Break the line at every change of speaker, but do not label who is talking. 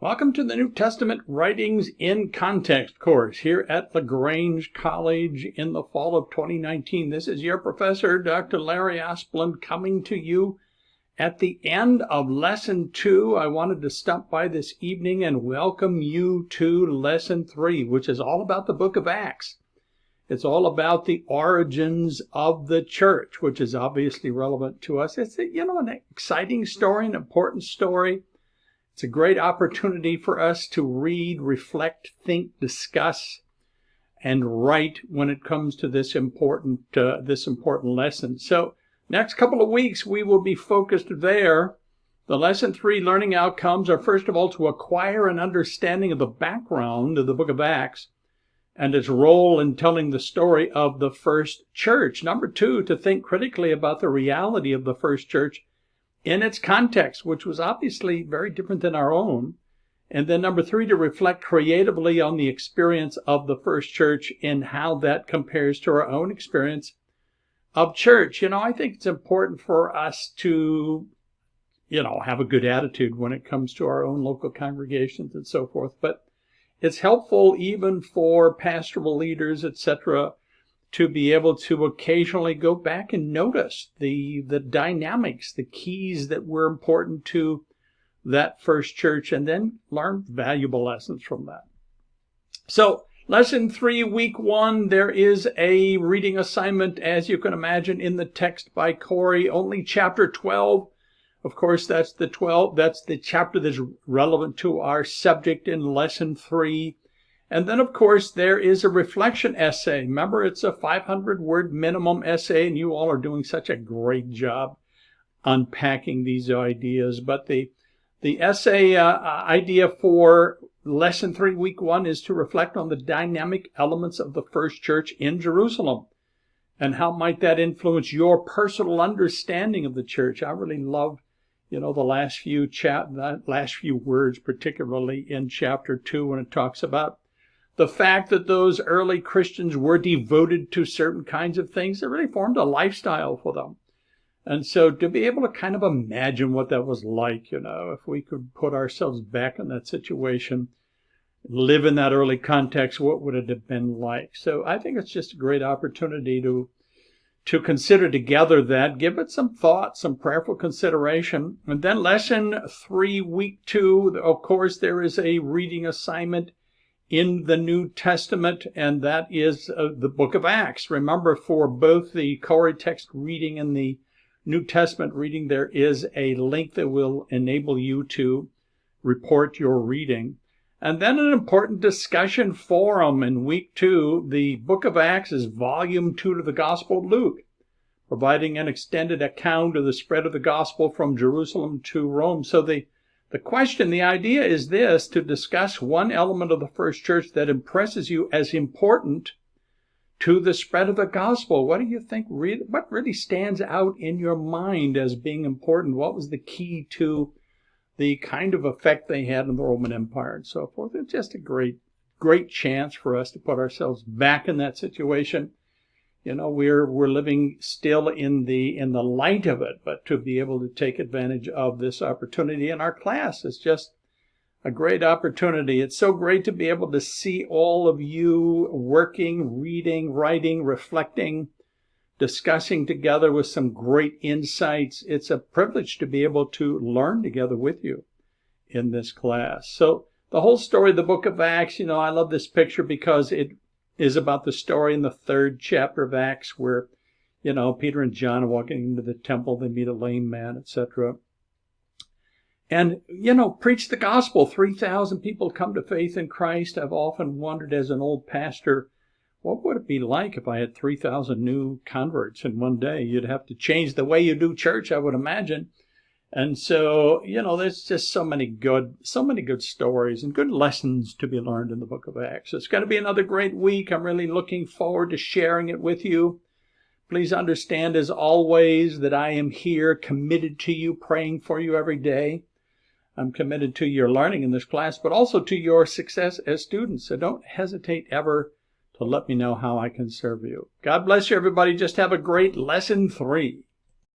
Welcome to the New Testament Writings in Context course here at Lagrange College in the fall of 2019. This is your professor, Dr. Larry Asplund, coming to you at the end of Lesson 2. I wanted to stop by this evening and welcome you to Lesson 3, which is all about the book of Acts. It's all about the origins of the church, which is obviously relevant to us. It's, an exciting story, an important story. It's a great opportunity for us to read, reflect, think, discuss, and write when it comes to this important lesson. So next couple of weeks, we will be focused there. The Lesson 3 learning outcomes are, first of all, to acquire an understanding of the background of the book of Acts and its role in telling the story of the first church. Number 2, to think critically about the reality of the first church in its context, which was obviously very different than our own. And then number 3, to reflect creatively on the experience of the first church and how that compares to our own experience of church. I think it's important for us to, have a good attitude when it comes to our own local congregations and so forth. But it's helpful even for pastoral leaders, etc., to be able to occasionally go back and notice the dynamics, the keys that were important to that first church, and then learn valuable lessons from that. So, Lesson 3, Week 1, there is a reading assignment, as you can imagine, in the text by Corey, only chapter 12. Of course, that's the chapter that's relevant to our subject in Lesson 3. And then, of course, there is a reflection essay. Remember, it's a 500-word minimum essay, and you all are doing such a great job unpacking these ideas. But the essay idea for Lesson 3, Week 1, is to reflect on the dynamic elements of the first church in Jerusalem. And how might that influence your personal understanding of the church? I really love, the last few words, particularly in chapter 2, when it talks about the fact that those early Christians were devoted to certain kinds of things that really formed a lifestyle for them. And so to be able to kind of imagine what that was like, if we could put ourselves back in that situation, live in that early context, what would it have been like? So I think it's just a great opportunity to consider together that, give it some thought, some prayerful consideration. And then Lesson 3, Week 2, of course, there is a reading assignment in the New Testament, and that is the book of Acts. Remember, for both the Corey text reading and the New Testament reading, there is a link that will enable you to report your reading. And then an important discussion forum in Week 2. The book of Acts is Volume 2 to the Gospel of Luke, providing an extended account of the spread of the gospel from Jerusalem to Rome. So the idea is this: to discuss one element of the first church that impresses you as important to the spread of the gospel. What do you think? What really stands out in your mind as being important? What was the key to the kind of effect they had in the Roman Empire and so forth? It's just a great chance for us to put ourselves back in that situation. We're living still in the light of it, but to be able to take advantage of this opportunity in our class is just a great opportunity. It's so great to be able to see all of you working, reading, writing, reflecting, discussing together with some great insights. It's a privilege to be able to learn together with you in this class. So the whole story of the book of Acts, I love this picture because it is about the story in the 3rd chapter of Acts where, Peter and John are walking into the temple, they meet a lame man, etc. And, preach the gospel. 3,000 people come to faith in Christ. I've often wondered as an old pastor, what would it be like if I had 3,000 new converts in one day? You'd have to change the way you do church, I would imagine. And so, there's just so many good stories and good lessons to be learned in the book of Acts. It's going to be another great week. I'm really looking forward to sharing it with you. Please understand, as always, that I am here committed to you, praying for you every day. I'm committed to your learning in this class, but also to your success as students. So don't hesitate ever to let me know how I can serve you. God bless you, everybody. Just have a great Lesson 3.